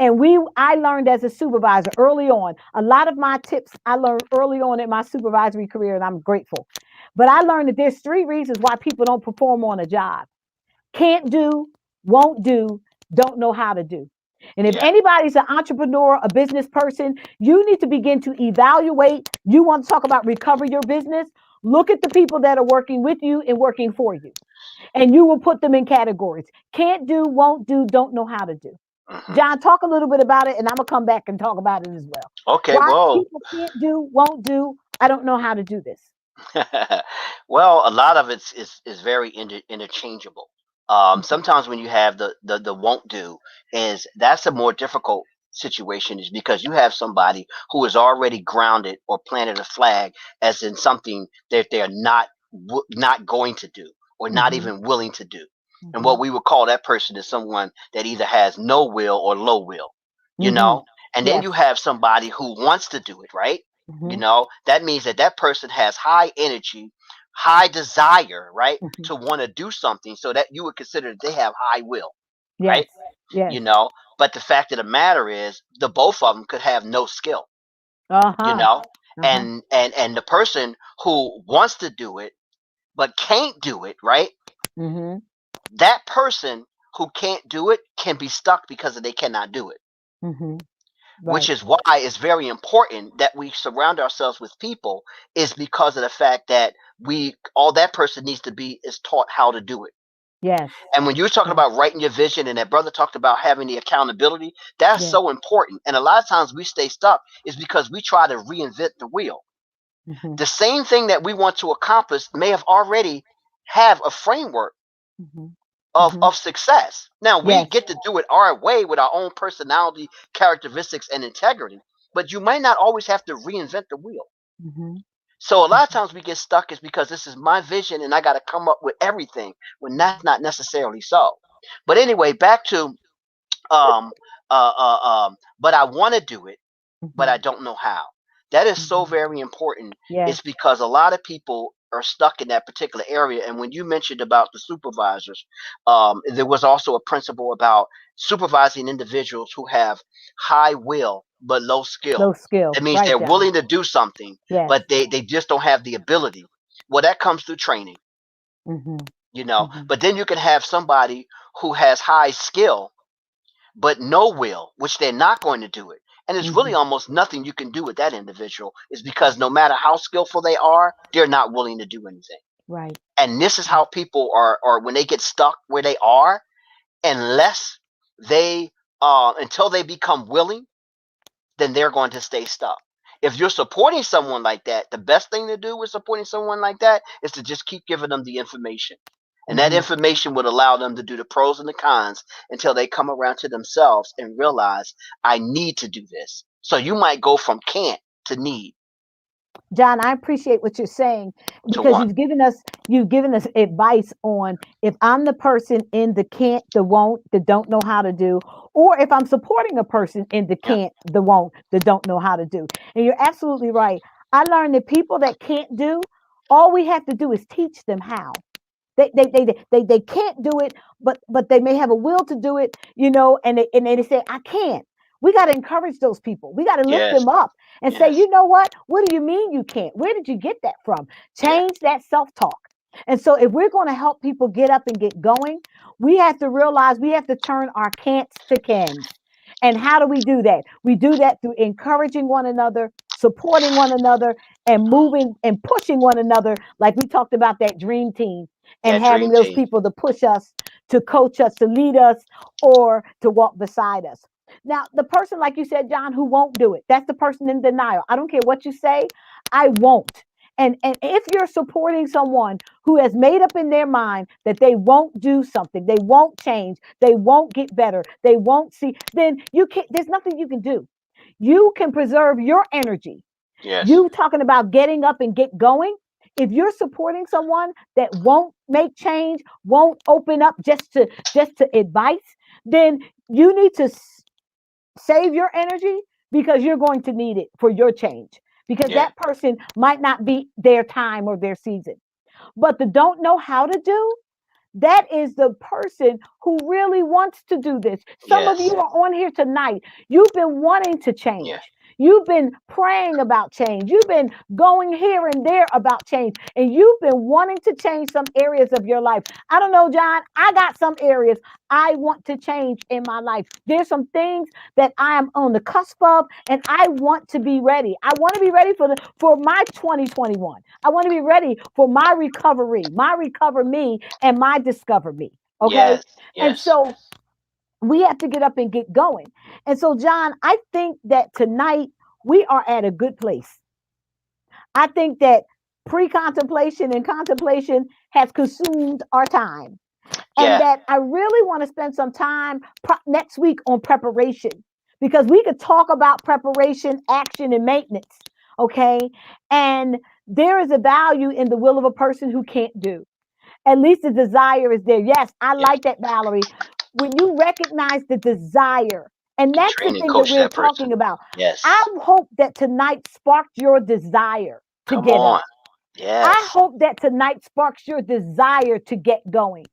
and I learned as a supervisor early on. A lot of my tips I learned early on in my supervisory career, and I'm grateful. But I learned that there's 3 reasons why people don't perform on a job: can't do, won't do, don't know how to do. And if Yeah. anybody's an entrepreneur, a business person, you need to begin to evaluate. You want to talk about recover your business? Look at the people that are working with you and working for you, and you will put them in categories: can't do, won't do, don't know how to do. Hmm. John, talk a little bit about it, and I'm gonna come back and talk about it as well. Okay. Why Well. people can't do, won't do, I don't know how to do this. Well, a lot of is very interchangeable. Sometimes when you have the won't do, is that's a more difficult situation, is because you have somebody who is already grounded or planted a flag as in something that they're not going to do, or not Mm-hmm, even willing to do. And mm-hmm, what we would call that person is someone that either has no will or low will, you mm-hmm. know. And then Yes. you have somebody who wants to do it, right? Mm-hmm, That means that person has high energy, high desire, right, mm-hmm. to want to do something, so that you would consider that they have high will, Yes. right? Yes. you know but the fact of the matter is, the both of them could have no skill, you Uh-huh. know Uh-huh. and the person who wants to do it but can't do it, right? Mm-hmm. That person who can't do it can be stuck because they cannot do it, Mm-hmm. which Right. is why it's very important that we surround ourselves with people, is because of the fact that we all that person needs to be is taught how to do it. Yes. And when you're talking Yes. about writing your vision, and that brother talked about having the accountability, that's Yes. so important. And a lot of times we stay stuck is because we try to reinvent the wheel. Mm-hmm. The same thing that we want to accomplish may have already have a framework Mm-hmm. of, Mm-hmm. of success. Now we Yes. get to do it our way with our own personality, characteristics, and integrity, but you might not always have to reinvent the wheel. Mm-hmm. So a lot of times we get stuck is because this is my vision and I got to come up with everything, when that's not necessarily so. But anyway, back to um but I want to do it, but Mm-hmm. I don't know how. That is so Mm-hmm. very important. Yes. It's because a lot of people are stuck in that particular area. And when you mentioned about the supervisors, there was also a principle about supervising individuals who have high will but low skill. Low skill. That means Right, they're John. willing to do something, Yes. but they just don't have the ability. Well, that comes through training, Mm-hmm. you know. Mm-hmm. But then you can have somebody who has high skill but no will, which they're not going to do it. And there's really Mhm. almost nothing you can do with that individual, is because no matter how skillful they are, they're not willing to do anything. Right. And this is how people are when they get stuck where they are, unless they until they become willing, then they're going to stay stuck. If you're supporting someone like that, the best thing to do with supporting someone like that is to just keep giving them the information. And that Mhm. information would allow them to do the pros and the cons until they come around to themselves and realize, I need to do this. So you might go from can't to need John, I appreciate what you're saying to because want. you've given us advice on if I'm the person in the can't, the won't, the don't know how to do, or if I'm supporting a person in the Yeah. can't, the won't, the don't know how to do. And you're absolutely right. I learned that people that can't do, all we have to do is teach them how. They can't do it, but they may have a will to do it, and they say, I can't. We got to encourage those people. We got to lift Yes. them up and say, Yes. you know what do you mean you can't? Where did you get that from? Yeah. Change that self-talk. And so if we're going to help people get up and get going, we have to realize we have to turn our can'ts to cans. And how do we do that? We do that through encouraging one another, supporting one another, and moving and pushing one another, like we talked about that dream team, and That having dream those team. people to push us, to coach us, to lead us, or to walk beside us. Now, the person, like you said, John, who won't do it, that's the person in denial. I don't care what you say, I won't. And if you're supporting someone who has made up in their mind that they won't do something, they won't change, they won't get better, they won't see, then you can't, there's nothing you can do. You can preserve your energy. Yes. You talking about getting up and get going. If you're supporting someone that won't make change, won't open up just to advice, then you need to save your energy because you're going to need it for your change, because Yeah. that person might not be their time or their season. But the don't know how to do, that is the person who really wants to do this. Some of Yes. you are on here tonight. You've been wanting to Yeah. change. You've been praying about change. You've been going here and there about change. And you've been wanting to change some areas of your life. I don't know, John. I got some areas I want to change in my life. There's some things that I am on the cusp of, and I want to be ready. I want to be ready for my 2021. I want to be ready for my recover me, and my discover me. Okay. Yes. And Yes. so we have to get up and get going. And so, John, I think that tonight we are at a good place. I think that pre contemplation and contemplation has consumed our time. And Yeah. that I really want to spend some time next week on preparation, because we could talk about preparation, action, and maintenance. Okay. And there is a value in the will of a person who can't do. At least the desire is there. Yes, I Yeah. like that, Valerie. When you recognize the desire, and And that's the train and thing that coach we're that person. talking about. I Yes. hope that tonight sparked your desire to Come get on. up. I Yes. hope that tonight sparks your desire to get going.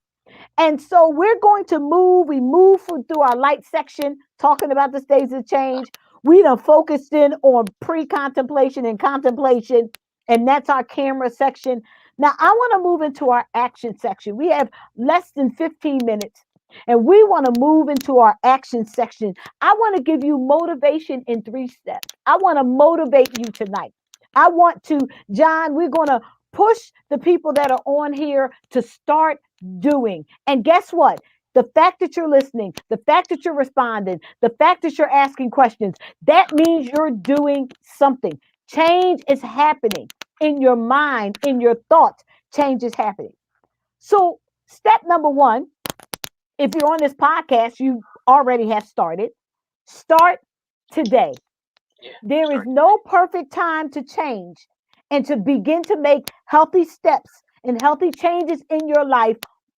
And so we're going to move. We move through our light section, talking about the stages of change. We done focused in on pre-contemplation and contemplation, and that's our camera section. Now I want to move into our action section. We have less than 15 minutes, and we want to move into our action section. I want to give you motivation in 3 steps. I want to motivate you tonight. I want to, John, we're going to push the people that are on here to start doing. And guess what? The fact that you're listening, the fact that you're responding, the fact that you're asking questions, that means you're doing something. Change is happening in your mind, in your thoughts. Change is happening. So, step number one, if you're on this podcast, you already have started. Start today. Yeah. There is Start. no perfect time to change and to begin to make healthy steps and healthy changes in your life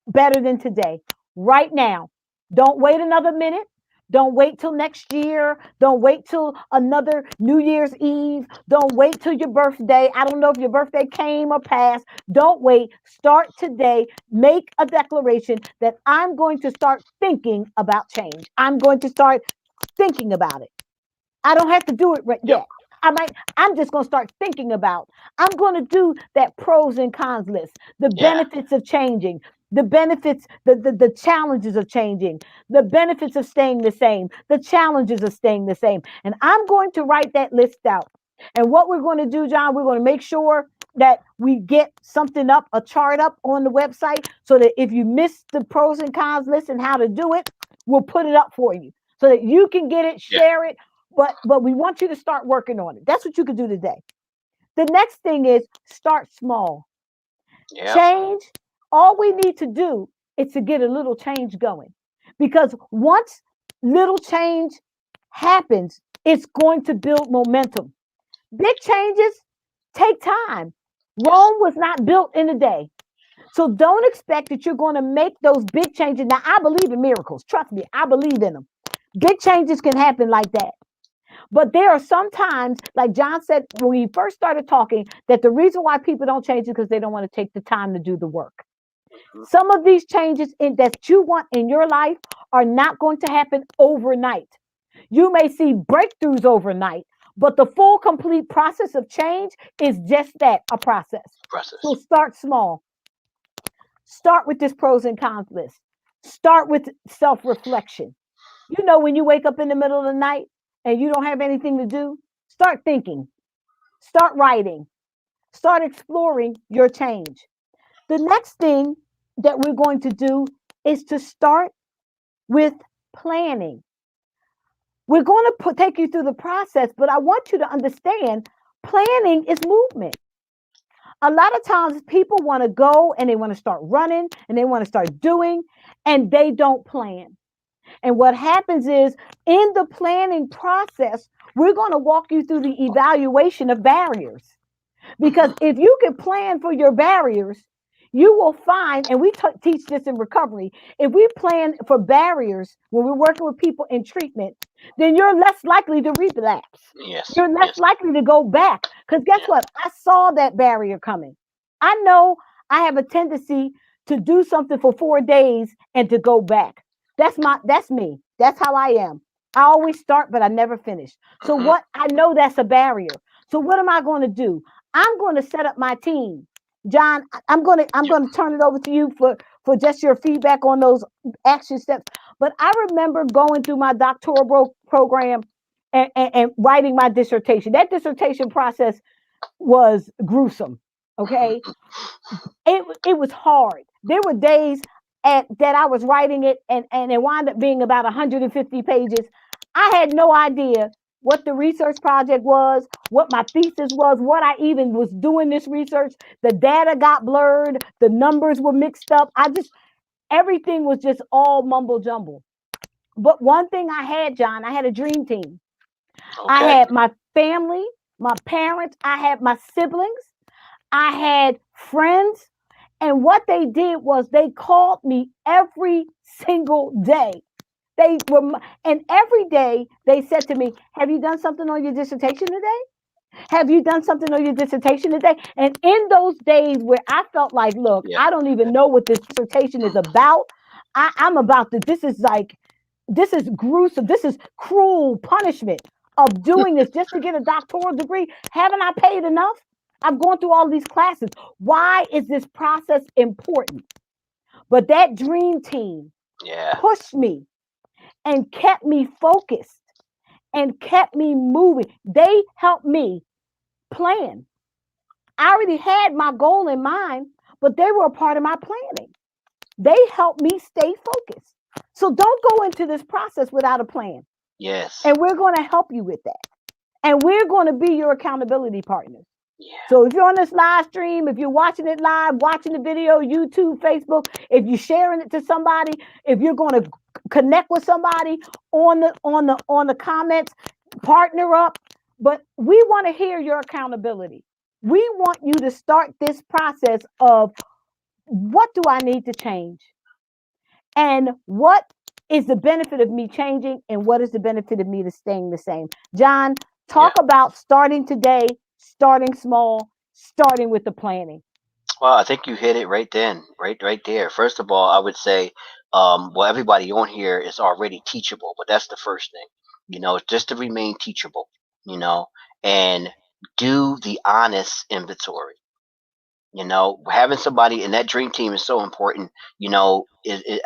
better than today, right now. Don't wait another minute. Don't wait till next year. Don't wait till another New Year's Eve. Don't wait till your birthday. I don't know if your birthday came or passed. Don't wait. Start today. Make a declaration that I'm going to start thinking about change. I'm going to start thinking about it. I don't have to do it right Yep. yet. I'm just going to start thinking about. I'm going to do that pros and cons list, the Yeah. benefits of changing. the benefits, the challenges of changing, the benefits of staying the same, the challenges of staying the same. And I'm going to write that list out. And what we're going to do, John, we're going to make sure that we get something up, a chart up on the website, so that if you miss the pros and cons list and how to do it, we'll put it up for you so that you can get it, Yeah. share it. But we want you to start working on it. That's what you can do today. The next thing is start small. Yeah. Change, all we need to do is to get a little change going. Because once little change happens, it's going to build momentum. Big changes take time. Yes. Rome was not built in a day. So don't expect that you're going to make those big changes. Now, I believe in miracles. Trust me, I believe in them. Big changes can happen like that. But there are some times, like John said when we first started talking, that the reason why people don't change is because they don't want to take the time to do the work. Mhm. Some of these changes that you want in your life are not going to happen overnight. You may see breakthroughs overnight, but the full, complete process of change is just that, a process. So Process. start small. Start with this pros and cons list. Start with self reflection. You know, when you wake up in the middle of the night and you don't have anything to do, start thinking, start writing, start exploring your change. The next thing that we're going to do is to start with planning. We're going to take you through the process, but I want you to understand planning is movement. A lot of times people want to go and they want to start running and they want to start doing, and they don't plan. And what happens is in the planning process, we're going to walk you through the evaluation of barriers. Because Hmm. if you can plan for your barriers, you will find, and we teach this in recovery, if we plan for barriers when we're working with people in treatment, then you're less likely to relapse. Yes. You're less Yes. likely to go back. Because guess Yes. what? I saw that barrier coming. I know I have a tendency to do something for 4 days and to go back. That's me. That's how I am. I always start, but I never finish. So Hmm. what I know that's a barrier. So what am I going to do? I'm going to set up my team. John, I'm Yep. going to turn it over to you for just your feedback on those action steps. But I remember going through my doctoral program and writing my dissertation. That dissertation process was gruesome. Okay, it was hard. There were days that I was writing it, and it wound up being about 150 pages. I had no idea what the research project was, what my thesis was, what I even was doing this research. The data got blurred, the numbers were mixed up. Everything was just all mumble jumble. But one thing I had, John, I had a dream team. I Okay. had my family, my parents, I had my siblings, I had friends, and what they did was they called me every single day. They were, and every day they said to me, "Have you done something on your dissertation today? Have you done something on your dissertation today?" And in those days where I felt like, look, Yeah. I don't even know what this dissertation is about. I'm about to, this is gruesome. This is cruel punishment of doing this just to get a doctoral degree. Haven't I paid enough? I've gone through all these classes. Why is this process important? But that dream team Yeah. pushed me and kept me focused and kept me moving. They helped me plan. I already had my goal in mind, but they were a part of my planning. They helped me stay focused. So don't go into this process without a plan. Yes. And we're going to help you with that. And we're going to be your accountability partners. Yeah. So if you're on this live stream, if you're watching it live, watching the video, YouTube, Facebook, if you're sharing it to somebody, if you're going to connect with somebody on the comments, partner up. But we want to hear your accountability. We want you to start this process of what do I need to change? And what is the benefit of me changing? And what is the benefit of me to staying the same? John, Yeah. talk about starting today, starting small, starting with the planning. Well, I think you hit it right then, right there. First of all, I would say, well, everybody on here is already teachable, but that's the first thing, just to remain teachable, you know, and do the honest inventory. You know, having somebody in that dream team is so important. You know,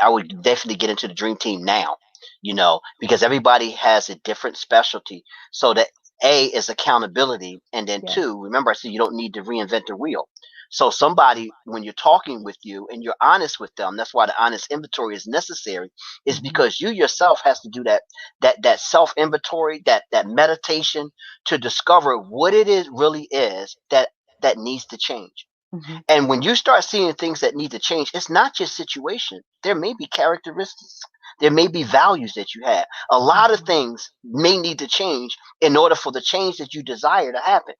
I would definitely get into the dream team now. You know, because everybody has a different specialty. So that A is accountability, and then Yes. two, remember I said you don't need to reinvent the wheel. So somebody, when you're talking with you and you're honest with them, that's why the honest inventory is necessary. Is Mhm. because you yourself has to do that self inventory, that meditation to discover what it is really is that needs to change. Mhm. And when you start seeing things that need to change, it's not just situation. There may be characteristics. There may be values that you have. A lot of Mhm. things may need to change in order for the change that you desire to happen.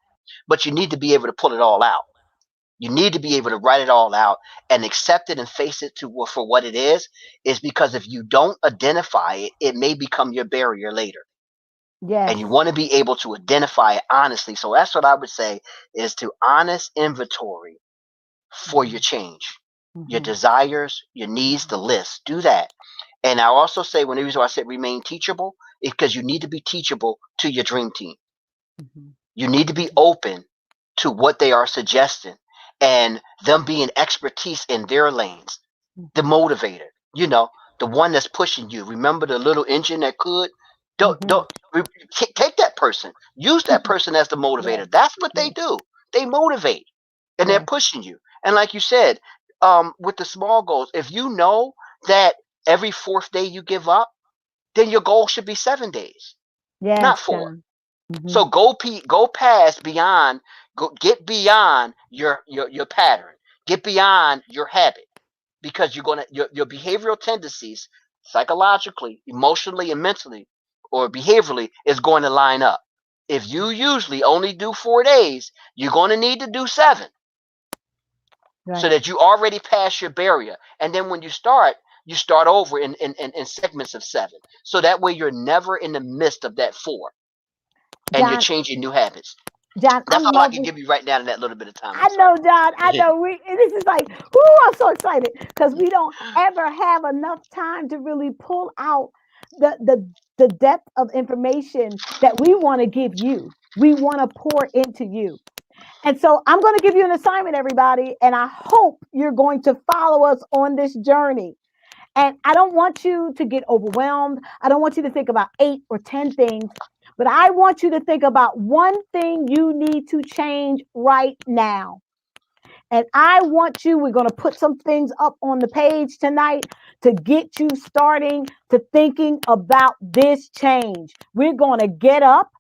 But you need to be able to pull it all out. You need to be able to write it all out and accept it and face it for what it is because if you don't identify it, it may become your barrier later. And you Yes. want to be able to identify it honestly. So that's what I would say is to honest inventory for your Mhm. change, your Mhm. desires, your needs, the list. Do that. And I also say, when the reason why I said remain teachable is because you need to be teachable to your dream team. Mhm. You need to be Mhm. open to what they are suggesting and them being expertise in their lanes. The Mhm. motivator, you know, the one that's pushing you. Remember the little engine that could? Mhm. Don't take that person. Use that person as the Yes. motivator. That's what they Yes. do. They motivate and they're Yes. pushing you. And like you said, with the small goals, if you know that every fourth day you give up, then your goal should be 7 days, not Yes, four. John. Mhm. So go past beyond, get beyond your pattern, get beyond your habit, because you're gonna your behavioral tendencies, psychologically, emotionally, and mentally, or behaviorally, is going to line up. If you usually only do 4 days, you're going to need to do 7 so Right. that you already pass your barrier. And then when you start over in segments of 7. So that way you're never in the midst of that 4 and you're John, changing new habits. John, I That's all I love can it. give you right now in that little bit of time. I'm I sorry. know, John. I know. This is like, I'm so excited because we don't ever have enough time to really pull out the depth of information that we want to give you. We want to pour into you. And so I'm going to give you an assignment, everybody, and I hope you're going to follow us on this journey. And I don't want you to get overwhelmed. I don't want you to think about 8 or 10 things, but I want you to think about one thing you need to change right now. And I want you, we're going to put some things up on the page tonight to get you starting to thinking about this change. We're going to get up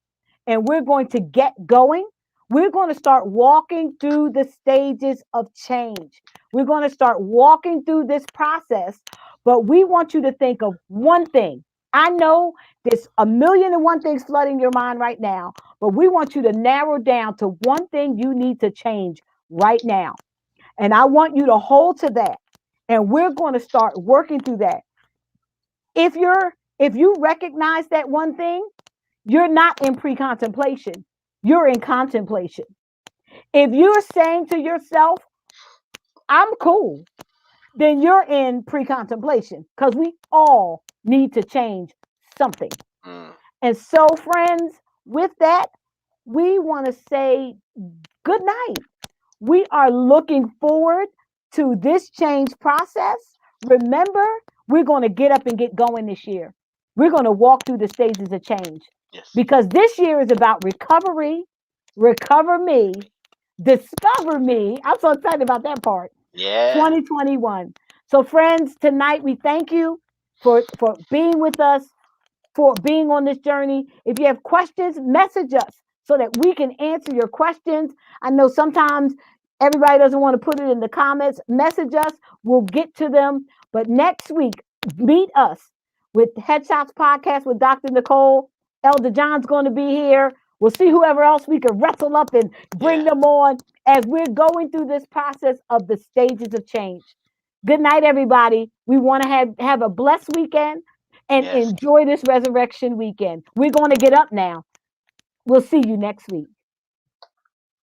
and we're going to get going. We're going to start walking through the stages of change. We're going to start walking through this process, but we want you to think of one thing. I know there's a million and one things flooding your mind right now, but we want you to narrow down to one thing you need to change right now. And I want you to hold to that. And we're going to start working through that. If you recognize that one thing, you're not in pre-contemplation. You're in contemplation. If you're saying to yourself, I'm cool, then you're in pre-contemplation because we all need to change something. Mm, And so, friends, with that, we want to say good night. We are looking forward to this change process. Remember, we're going to get up and get going this year. We're going to walk through the stages of change yes. because this year is about recovery, recover me, discover me. I'm so excited about that part. Yeah. 2021. So, friends, tonight we thank you for being with us, for being on this journey. If you have questions, message us so that we can answer your questions. I know sometimes everybody doesn't want to put it in the comments. Message us, we'll get to them. But next week, meet us with Headshots Podcast with Dr. Nicole. Elder John's going to be here. We'll see whoever else we can wrestle up and Yeah. bring them on as we're going through this process of the stages of change. Good night, everybody. We want to have a blessed weekend and Yes. enjoy this resurrection weekend. We're going to get up now. We'll see you next week.